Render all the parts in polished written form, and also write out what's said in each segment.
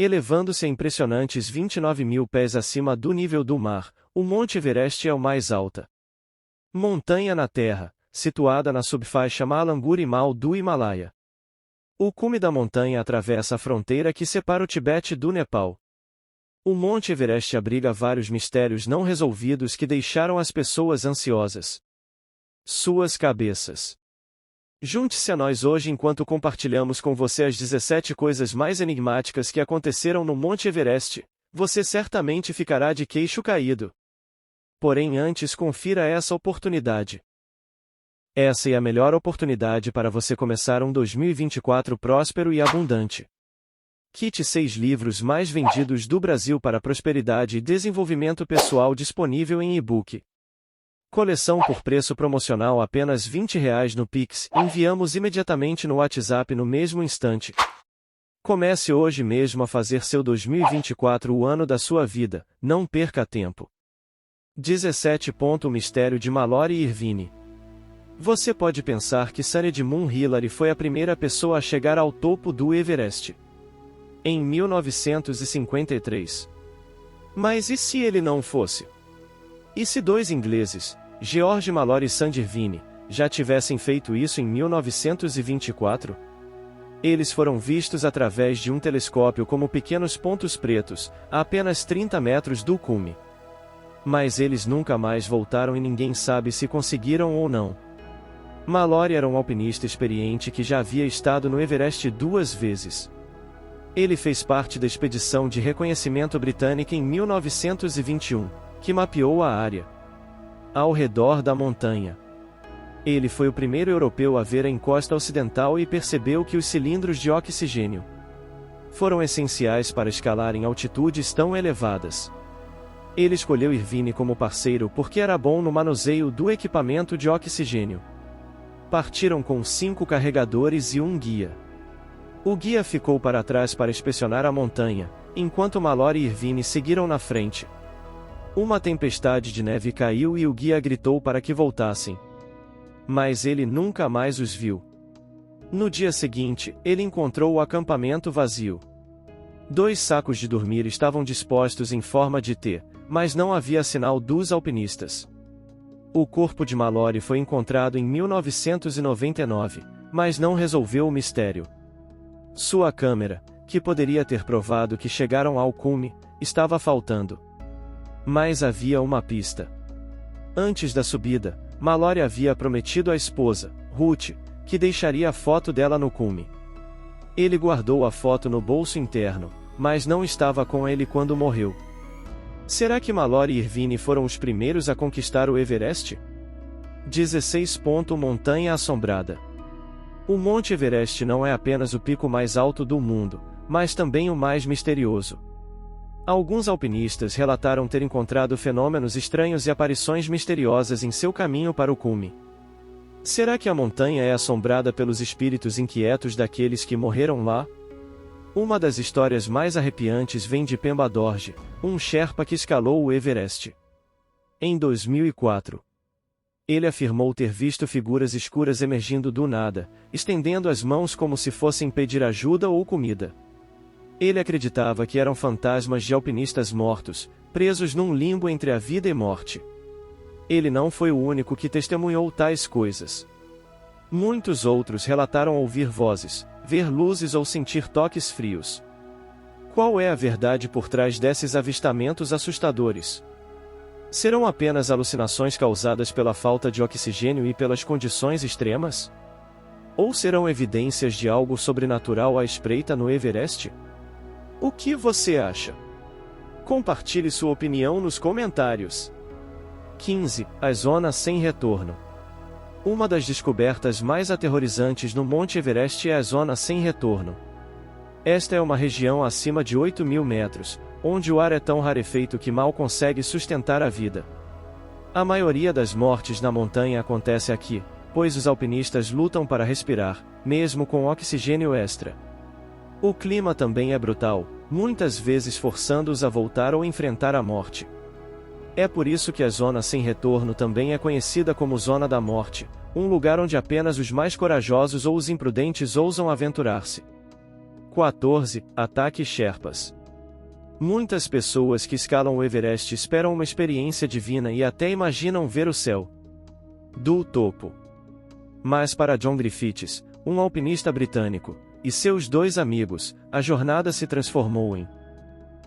Elevando-se a impressionantes 29.000 pés acima do nível do mar, o Monte Everest é o mais alta montanha na Terra, situada na subfaixa Malanguri-Mal do Himalaia. O cume da montanha atravessa a fronteira que separa o Tibete do Nepal. O Monte Everest abriga vários mistérios não resolvidos que deixaram as pessoas ansiosas. Suas cabeças. Junte-se a nós hoje enquanto compartilhamos com você as 17 coisas mais enigmáticas que aconteceram no Monte Everest. Você certamente ficará de queixo caído. Porém, antes confira essa oportunidade. Essa é a melhor oportunidade para você começar um 2024 próspero e abundante. Kit 6 livros mais vendidos do Brasil para prosperidade e desenvolvimento pessoal disponível em e-book. Coleção por preço promocional apenas R$20 no Pix. Enviamos imediatamente no WhatsApp no mesmo instante. Comece hoje mesmo a fazer seu 2024 o ano da sua vida. Não perca tempo. 17. O mistério de Mallory Irvine. Você pode pensar que Sir Edmund Hillary foi a primeira pessoa a chegar ao topo do Everest em 1953. Mas e se ele não fosse? E se dois ingleses, George Mallory e Sandy Irvine, já tivessem feito isso em 1924? Eles foram vistos através de um telescópio como pequenos pontos pretos, a apenas 30 metros do cume. Mas eles nunca mais voltaram e ninguém sabe se conseguiram ou não. Mallory era um alpinista experiente que já havia estado no Everest 2 vezes. Ele fez parte da expedição de reconhecimento britânica em 1921, que mapeou a área ao redor da montanha. Ele foi o primeiro europeu a ver a encosta ocidental e percebeu que os cilindros de oxigênio foram essenciais para escalar em altitudes tão elevadas. Ele escolheu Irvine como parceiro porque era bom no manuseio do equipamento de oxigênio. Partiram com 5 carregadores e um guia. O guia ficou para trás para inspecionar a montanha, enquanto Mallory e Irvine seguiram na frente. Uma tempestade de neve caiu e o guia gritou para que voltassem. Mas ele nunca mais os viu. No dia seguinte, ele encontrou o acampamento vazio. 2 sacos de dormir estavam dispostos em forma de T, mas não havia sinal dos alpinistas. O corpo de Mallory foi encontrado em 1999, mas não resolveu o mistério. Sua câmera, que poderia ter provado que chegaram ao cume, estava faltando. Mas havia uma pista. Antes da subida, Mallory havia prometido à esposa, Ruth, que deixaria a foto dela no cume. Ele guardou a foto no bolso interno, mas não estava com ele quando morreu. Será que Mallory e Irvine foram os primeiros a conquistar o Everest? 16. Montanha Assombrada. O Monte Everest não é apenas o pico mais alto do mundo, mas também o mais misterioso. Alguns alpinistas relataram ter encontrado fenômenos estranhos e aparições misteriosas em seu caminho para o cume. Será que a montanha é assombrada pelos espíritos inquietos daqueles que morreram lá? Uma das histórias mais arrepiantes vem de Pemba Dorje, um Sherpa que escalou o Everest em 2004. Ele afirmou ter visto figuras escuras emergindo do nada, estendendo as mãos como se fossem pedir ajuda ou comida. Ele acreditava que eram fantasmas de alpinistas mortos, presos num limbo entre a vida e morte. Ele não foi o único que testemunhou tais coisas. Muitos outros relataram ouvir vozes, ver luzes ou sentir toques frios. Qual é a verdade por trás desses avistamentos assustadores? Serão apenas alucinações causadas pela falta de oxigênio e pelas condições extremas? Ou serão evidências de algo sobrenatural à espreita no Everest? O que você acha? Compartilhe sua opinião nos comentários. 15. A zona sem retorno. Uma das descobertas mais aterrorizantes no Monte Everest é a zona sem retorno. Esta é uma região acima de 8.000 metros, onde o ar é tão rarefeito que mal consegue sustentar a vida. A maioria das mortes na montanha acontece aqui, pois os alpinistas lutam para respirar, mesmo com oxigênio extra. O clima também é brutal, muitas vezes forçando-os a voltar ou enfrentar a morte. É por isso que a zona sem retorno também é conhecida como Zona da Morte, um lugar onde apenas os mais corajosos ou os imprudentes ousam aventurar-se. 14. Ataque Sherpas. Muitas pessoas que escalam o Everest esperam uma experiência divina e até imaginam ver o céu do topo. Mas para John Griffiths, um alpinista britânico, e seus 2 amigos, a jornada se transformou em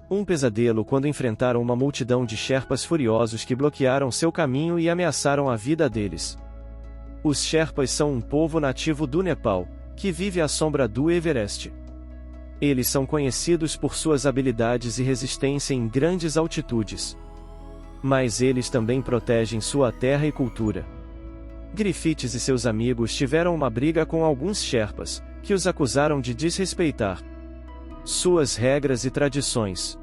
um pesadelo quando enfrentaram uma multidão de Sherpas furiosos que bloquearam seu caminho e ameaçaram a vida deles. Os Sherpas são um povo nativo do Nepal, que vive à sombra do Everest. Eles são conhecidos por suas habilidades e resistência em grandes altitudes. Mas eles também protegem sua terra e cultura. Griffiths e seus amigos tiveram uma briga com alguns Sherpas, que os acusaram de desrespeitar suas regras e tradições.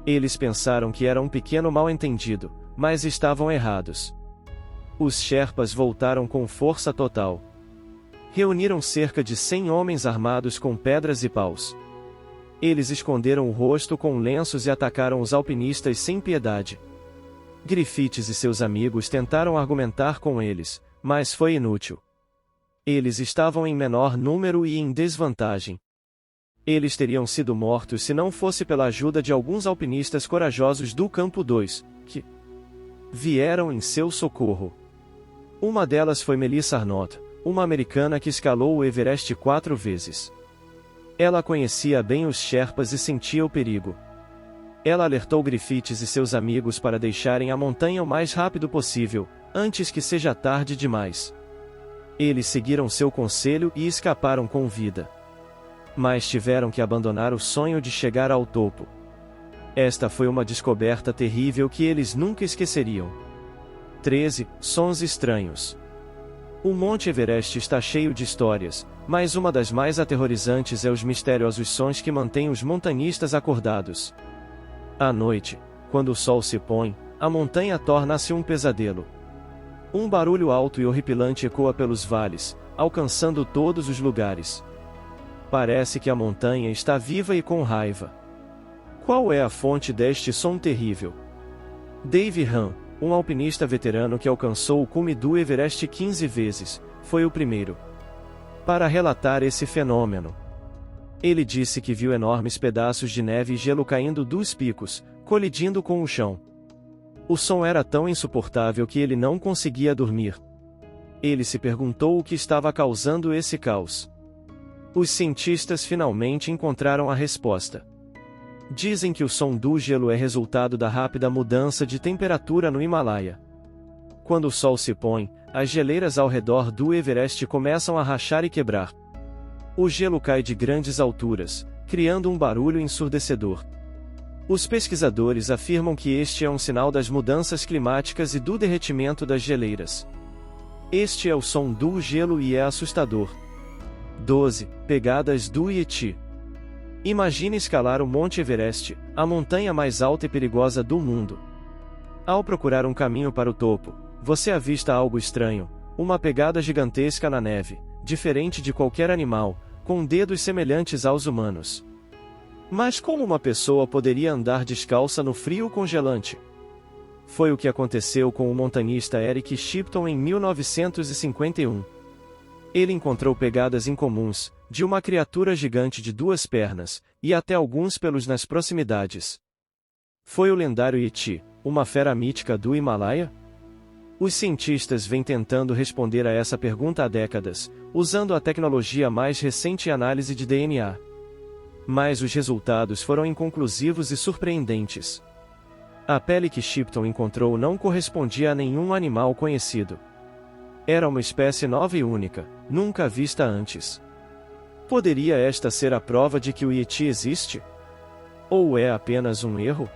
Eles pensaram que era um pequeno mal-entendido, mas estavam errados. Os Sherpas voltaram com força total. Reuniram cerca de 100 homens armados com pedras e paus. Eles esconderam o rosto com lenços e atacaram os alpinistas sem piedade. Griffiths e seus amigos tentaram argumentar com eles, mas foi inútil. Eles estavam em menor número e em desvantagem. Eles teriam sido mortos se não fosse pela ajuda de alguns alpinistas corajosos do Campo 2, que vieram em seu socorro. Uma delas foi Melissa Arnott, uma americana que escalou o Everest 4 vezes. Ela conhecia bem os Sherpas e sentia o perigo. Ela alertou Griffiths e seus amigos para deixarem a montanha o mais rápido possível, antes que seja tarde demais. Eles seguiram seu conselho e escaparam com vida. Mas tiveram que abandonar o sonho de chegar ao topo. Esta foi uma descoberta terrível que eles nunca esqueceriam. 13. Sons estranhos. O Monte Everest está cheio de histórias, mas uma das mais aterrorizantes é os misteriosos sons que mantêm os montanhistas acordados. À noite, quando o sol se põe, a montanha torna-se um pesadelo. Um barulho alto e horripilante ecoa pelos vales, alcançando todos os lugares. Parece que a montanha está viva e com raiva. Qual é a fonte deste som terrível? Dave Hahn, um alpinista veterano que alcançou o cume do Everest 15 vezes, foi o primeiro para relatar esse fenômeno. Ele disse que viu enormes pedaços de neve e gelo caindo dos picos, colidindo com o chão. O som era tão insuportável que ele não conseguia dormir. Ele se perguntou o que estava causando esse caos. Os cientistas finalmente encontraram a resposta. Dizem que o som do gelo é resultado da rápida mudança de temperatura no Himalaia. Quando o sol se põe, as geleiras ao redor do Everest começam a rachar e quebrar. O gelo cai de grandes alturas, criando um barulho ensurdecedor. Os pesquisadores afirmam que este é um sinal das mudanças climáticas e do derretimento das geleiras. Este é o som do gelo e é assustador. 12. Pegadas do Yeti. Imagine escalar o Monte Everest, a montanha mais alta e perigosa do mundo. Ao procurar um caminho para o topo, você avista algo estranho, uma pegada gigantesca na neve, diferente de qualquer animal, com dedos semelhantes aos humanos. Mas como uma pessoa poderia andar descalça no frio congelante? Foi o que aconteceu com o montanhista Eric Shipton em 1951. Ele encontrou pegadas incomuns, de uma criatura gigante de 2 pernas, e até alguns pelos nas proximidades. Foi o lendário Yeti, uma fera mítica do Himalaia? Os cientistas vêm tentando responder a essa pergunta há décadas, usando a tecnologia mais recente e análise de DNA. Mas os resultados foram inconclusivos e surpreendentes. A pele que Shipton encontrou não correspondia a nenhum animal conhecido. Era uma espécie nova e única, nunca vista antes. Poderia esta ser a prova de que o Yeti existe? Ou é apenas um erro?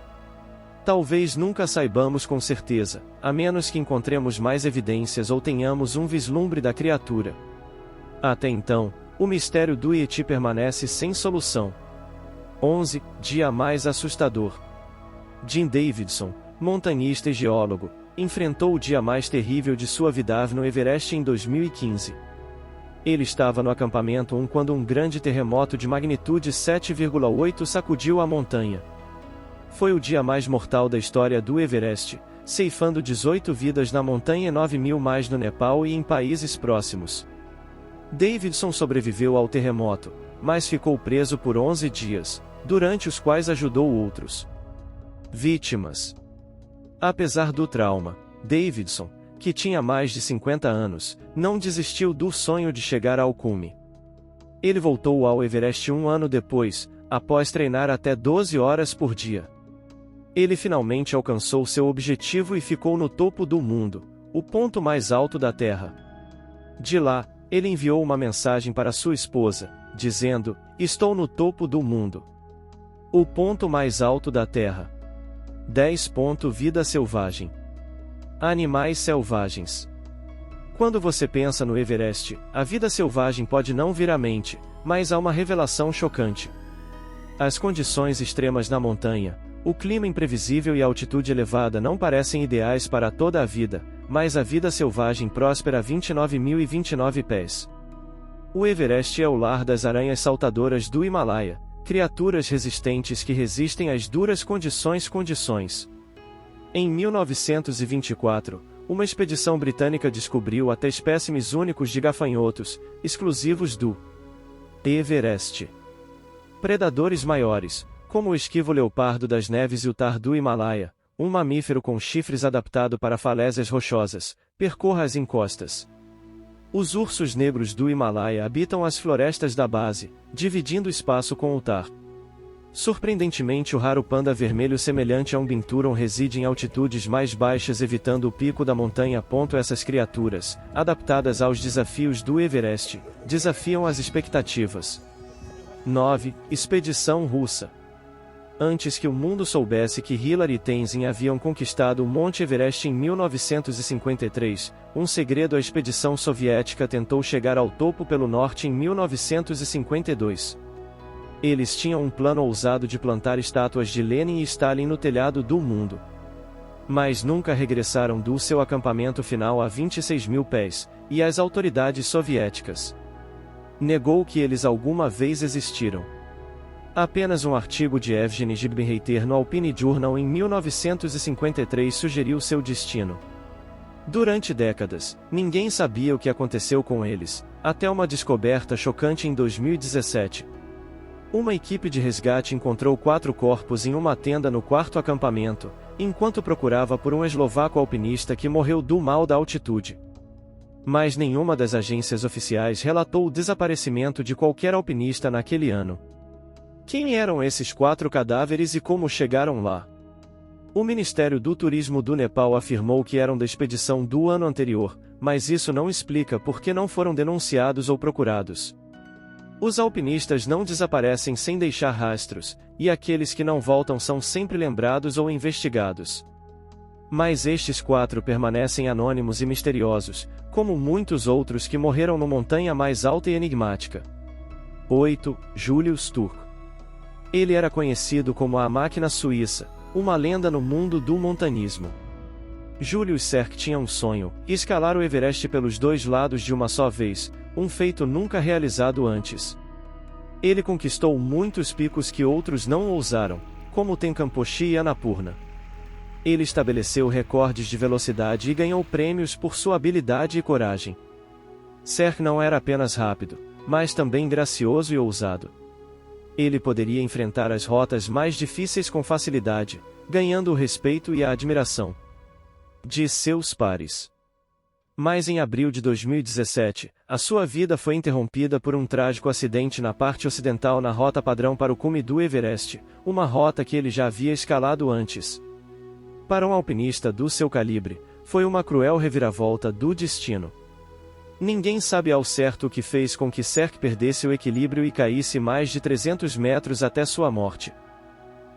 Talvez nunca saibamos com certeza, a menos que encontremos mais evidências ou tenhamos um vislumbre da criatura. Até então, o mistério do Yeti permanece sem solução. 11. Dia mais assustador. Jim Davidson, montanhista e geólogo, enfrentou o dia mais terrível de sua vida no Everest em 2015. Ele estava no acampamento 1 quando um grande terremoto de magnitude 7,8 sacudiu a montanha. Foi o dia mais mortal da história do Everest, ceifando 18 vidas na montanha e 9.000 mais no Nepal e em países próximos. Davidson sobreviveu ao terremoto, mas ficou preso por 11 dias, durante os quais ajudou outros vítimas. Apesar do trauma, Davidson, que tinha mais de 50 anos, não desistiu do sonho de chegar ao cume. Ele voltou ao Everest um ano depois, após treinar até 12 horas por dia. Ele finalmente alcançou seu objetivo e ficou no topo do mundo, o ponto mais alto da Terra. De lá, ele enviou uma mensagem para sua esposa, dizendo: "Estou no topo do mundo. O ponto mais alto da Terra." 10. Vida selvagem. Animais selvagens. Quando você pensa no Everest, a vida selvagem pode não vir à mente, mas há uma revelação chocante. As condições extremas na montanha, o clima imprevisível e a altitude elevada não parecem ideais para toda a vida, mas a vida selvagem próspera a 29.029 pés. O Everest é o lar das aranhas saltadoras do Himalaia, criaturas resistentes que resistem às duras condições. Em 1924, uma expedição britânica descobriu até espécimes únicos de gafanhotos, exclusivos do Everest. Predadores maiores, como o esquivo-leopardo das neves e o tar do Himalaia, um mamífero com chifres adaptado para falésias rochosas, percorra as encostas. Os ursos negros do Himalaia habitam as florestas da base, dividindo espaço com o tar. Surpreendentemente, o raro panda vermelho semelhante a um binturong reside em altitudes mais baixas, evitando o pico da montanha. Essas criaturas, adaptadas aos desafios do Everest, desafiam as expectativas. 9. Expedição russa. Antes que o mundo soubesse que Hillary e Tenzin haviam conquistado o Monte Everest em 1953, um segredo: a expedição soviética tentou chegar ao topo pelo norte em 1952. Eles tinham um plano ousado de plantar estátuas de Lenin e Stalin no telhado do mundo. Mas nunca regressaram do seu acampamento final a 26.000 pés, e as autoridades soviéticas negou que eles alguma vez existiram. Apenas um artigo de Evgeny Gibbenreiter no Alpine Journal em 1953 sugeriu seu destino. Durante décadas, ninguém sabia o que aconteceu com eles, até uma descoberta chocante em 2017. Uma equipe de resgate encontrou 4 corpos em uma tenda no 4º acampamento, enquanto procurava por um eslovaco alpinista que morreu do mal da altitude. Mas nenhuma das agências oficiais relatou o desaparecimento de qualquer alpinista naquele ano. Quem eram esses 4 cadáveres e como chegaram lá? O Ministério do Turismo do Nepal afirmou que eram da expedição do ano anterior, mas isso não explica por que não foram denunciados ou procurados. Os alpinistas não desaparecem sem deixar rastros, e aqueles que não voltam são sempre lembrados ou investigados. Mas estes 4 permanecem anônimos e misteriosos, como muitos outros que morreram na montanha mais alta e enigmática. 8. Julius Turk. Ele era conhecido como a Máquina Suíça, uma lenda no mundo do montanismo. Julius Cerc tinha um sonho: escalar o Everest pelos 2 lados de uma só vez, um feito nunca realizado antes. Ele conquistou muitos picos que outros não ousaram, como Tenkampochi e Annapurna. Ele estabeleceu recordes de velocidade e ganhou prêmios por sua habilidade e coragem. Cerc não era apenas rápido, mas também gracioso e ousado. Ele poderia enfrentar as rotas mais difíceis com facilidade, ganhando o respeito e a admiração de seus pares. Mas em abril de 2017, a sua vida foi interrompida por um trágico acidente na parte ocidental na rota padrão para o cume do Everest, uma rota que ele já havia escalado antes. Para um alpinista do seu calibre, foi uma cruel reviravolta do destino. Ninguém sabe ao certo o que fez com que Cerc perdesse o equilíbrio e caísse mais de 300 metros até sua morte.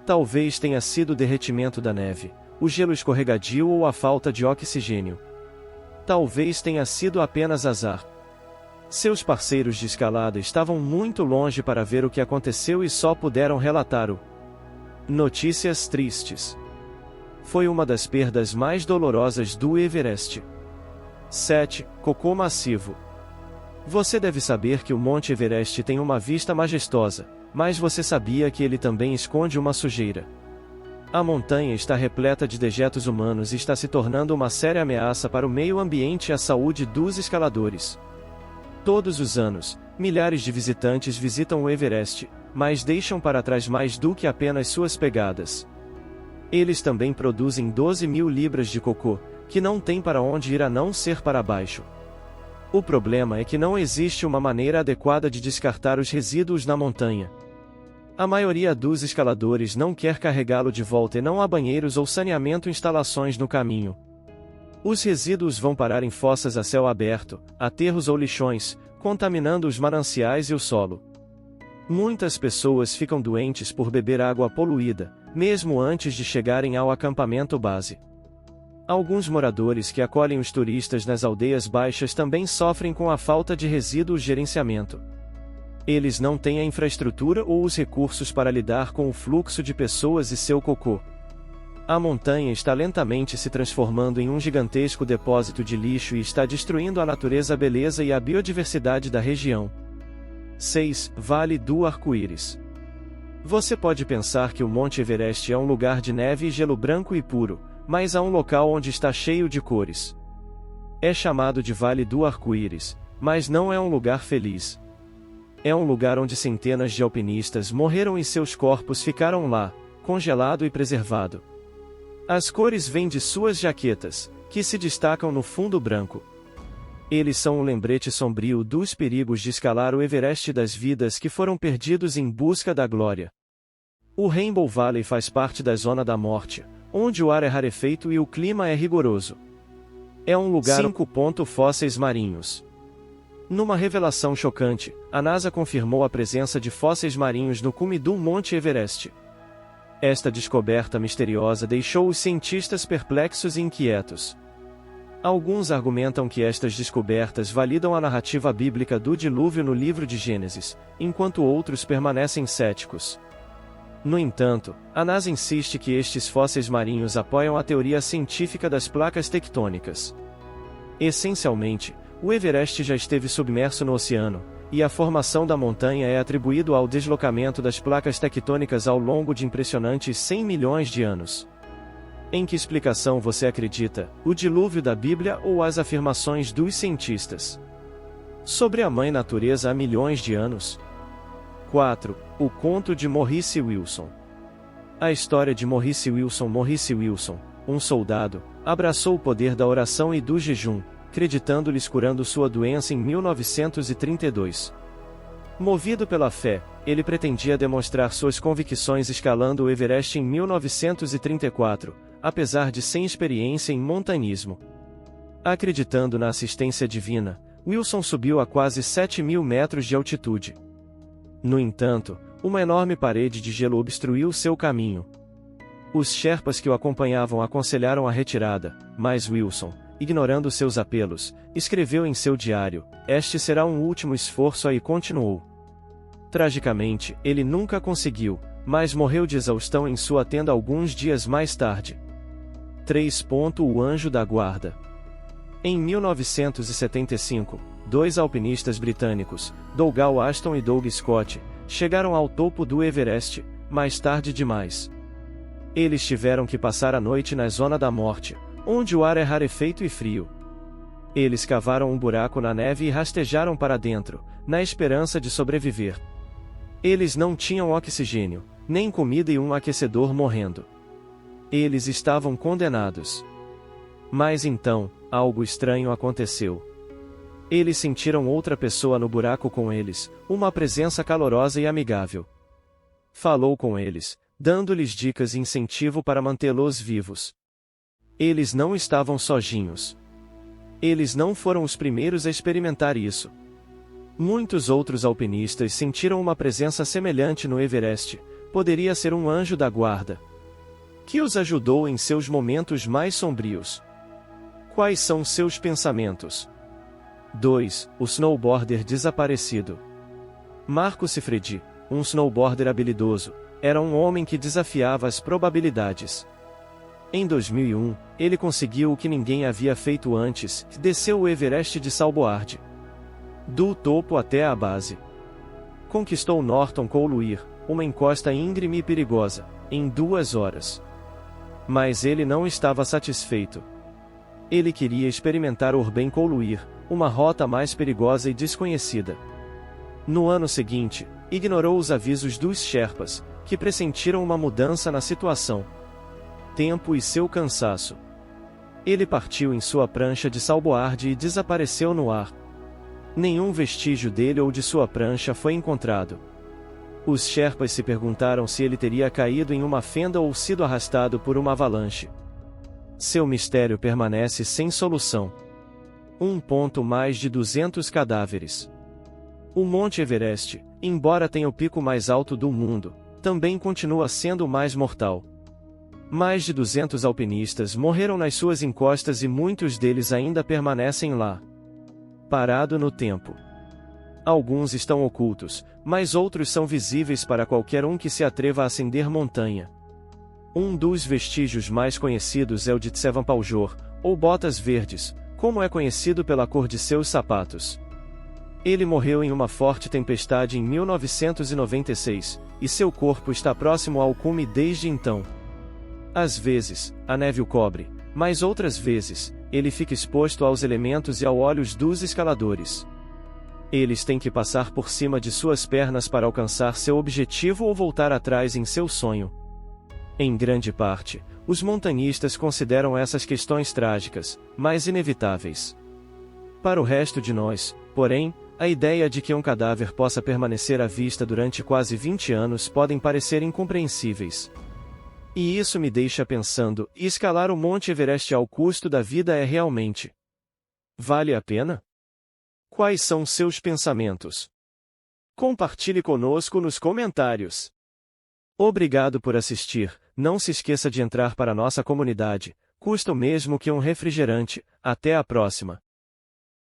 Talvez tenha sido o derretimento da neve, o gelo escorregadio ou a falta de oxigênio. Talvez tenha sido apenas azar. Seus parceiros de escalada estavam muito longe para ver o que aconteceu e só puderam relatar o notícias tristes. Foi uma das perdas mais dolorosas do Everest. 7. Cocô massivo. Você deve saber que o Monte Everest tem uma vista majestosa, mas você sabia que ele também esconde uma sujeira? A montanha está repleta de dejetos humanos e está se tornando uma séria ameaça para o meio ambiente e a saúde dos escaladores. Todos os anos, Milhares de visitantes visitam o Everest, mas deixam para trás mais do que apenas suas pegadas. Eles também produzem 12.000 libras de cocô, que não tem para onde ir a não ser para baixo. O problema é que não existe uma maneira adequada de descartar os resíduos na montanha. A maioria dos escaladores não quer carregá-lo de volta e não há banheiros ou saneamento instalações no caminho. Os resíduos vão parar em fossas a céu aberto, aterros ou lixões, contaminando os mananciais e o solo. Muitas pessoas ficam doentes por beber água poluída, mesmo antes de chegarem ao acampamento base. Alguns moradores que acolhem os turistas nas aldeias baixas também sofrem com a falta de resíduos gerenciamento. Eles não têm a infraestrutura ou os recursos para lidar com o fluxo de pessoas e seu cocô. A montanha está lentamente se transformando em um gigantesco depósito de lixo e está destruindo a natureza, a beleza e a biodiversidade da região. 6. Vale do Arco-Íris. Você pode pensar que o Monte Everest é um lugar de neve e gelo branco e puro, mas há um local onde está cheio de cores. É chamado de Vale do Arco-Íris, mas não é um lugar feliz. É um lugar onde centenas de alpinistas morreram e seus corpos ficaram lá, congelado e preservado. As cores vêm de suas jaquetas, que se destacam no fundo branco. Eles são um lembrete sombrio dos perigos de escalar o Everest, das vidas que foram perdidos em busca da glória. O Rainbow Valley faz parte da Zona da Morte, onde o ar é rarefeito e o clima é rigoroso. É um lugar 5. Fósseis marinhos. Numa revelação chocante, a NASA confirmou a presença de fósseis marinhos no cume do Monte Everest. Esta descoberta misteriosa deixou os cientistas perplexos e inquietos. Alguns argumentam que estas descobertas validam a narrativa bíblica do dilúvio no livro de Gênesis, enquanto outros permanecem céticos. No entanto, a NASA insiste que estes fósseis marinhos apoiam a teoria científica das placas tectônicas. Essencialmente, o Everest já esteve submerso no oceano, e a formação da montanha é atribuído ao deslocamento das placas tectônicas ao longo de impressionantes 100 milhões de anos. Em que explicação você acredita, o dilúvio da Bíblia ou as afirmações dos cientistas? Sobre a Mãe Natureza há milhões de anos? 4. O conto de Maurice Wilson. A história de Maurice Wilson. Maurice Wilson, um soldado, abraçou o poder da oração e do jejum, acreditando-lhes curando sua doença em 1932. Movido pela fé, ele pretendia demonstrar suas convicções escalando o Everest em 1934, apesar de sem experiência em montanhismo. Acreditando na assistência divina, Wilson subiu a quase 7.000 metros de altitude. No entanto, uma enorme parede de gelo obstruiu seu caminho. Os Sherpas que o acompanhavam aconselharam a retirada, mas Wilson, ignorando seus apelos, escreveu em seu diário: "Este será um último esforço", e continuou. Tragicamente, ele nunca conseguiu, mas morreu de exaustão em sua tenda alguns dias mais tarde. 3. O Anjo da Guarda. Em 1975, dois alpinistas britânicos, Dougal Ashton e Doug Scott, chegaram ao topo do Everest, mais tarde demais. Eles tiveram que passar a noite na Zona da Morte, onde o ar é rarefeito e frio. Eles cavaram um buraco na neve e rastejaram para dentro, na esperança de sobreviver. Eles não tinham oxigênio, nem comida e um aquecedor morrendo. Eles estavam condenados. Mas então, algo estranho aconteceu. Eles sentiram outra pessoa no buraco com eles, uma presença calorosa e amigável. Falou com eles, dando-lhes dicas e incentivo para mantê-los vivos. Eles não estavam sozinhos. Eles não foram os primeiros a experimentar isso. Muitos outros alpinistas sentiram uma presença semelhante no Everest. Poderia ser um anjo da guarda, que os ajudou em seus momentos mais sombrios. Quais são seus pensamentos? 2. O snowboarder desaparecido. Marco Siffredi, um snowboarder habilidoso, era um homem que desafiava as probabilidades. Em 2001, ele conseguiu o que ninguém havia feito antes: desceu o Everest de snowboard. Do topo até a base. Conquistou Norton Coluir, uma encosta íngreme e perigosa, em 2 horas. Mas ele não estava satisfeito. Ele queria experimentar Orben Coluir, uma rota mais perigosa e desconhecida. No ano seguinte, ignorou os avisos dos Sherpas, que pressentiram uma mudança na situação. Tempo e seu cansaço. Ele partiu em sua prancha de salboarde e desapareceu no ar. Nenhum vestígio dele ou de sua prancha foi encontrado. Os Sherpas se perguntaram se ele teria caído em uma fenda ou sido arrastado por uma avalanche. Seu mistério permanece sem solução. Mais de 200 cadáveres. O Monte Everest, embora tenha o pico mais alto do mundo, também continua sendo o mais mortal. Mais de 200 alpinistas morreram nas suas encostas e muitos deles ainda permanecem lá. Parado no tempo. Alguns estão ocultos, mas outros são visíveis para qualquer um que se atreva a ascender montanha. Um dos vestígios mais conhecidos é o de Tsevampaljor, ou Botas Verdes, como é conhecido pela cor de seus sapatos. Ele morreu em uma forte tempestade em 1996, e seu corpo está próximo ao cume desde então. Às vezes, a neve o cobre, mas outras vezes, ele fica exposto aos elementos e aos olhos dos escaladores. Eles têm que passar por cima de suas pernas para alcançar seu objetivo ou voltar atrás em seu sonho. Em grande parte, os montanhistas consideram essas questões trágicas, mas inevitáveis. Para o resto de nós, porém, a ideia de que um cadáver possa permanecer à vista durante quase 20 anos podem parecer incompreensíveis. E isso me deixa pensando, escalar o Monte Everest ao custo da vida é realmente... vale a pena? Quais são seus pensamentos? Compartilhe conosco nos comentários. Obrigado por assistir, não se esqueça de entrar para nossa comunidade, custa o mesmo que um refrigerante, até a próxima.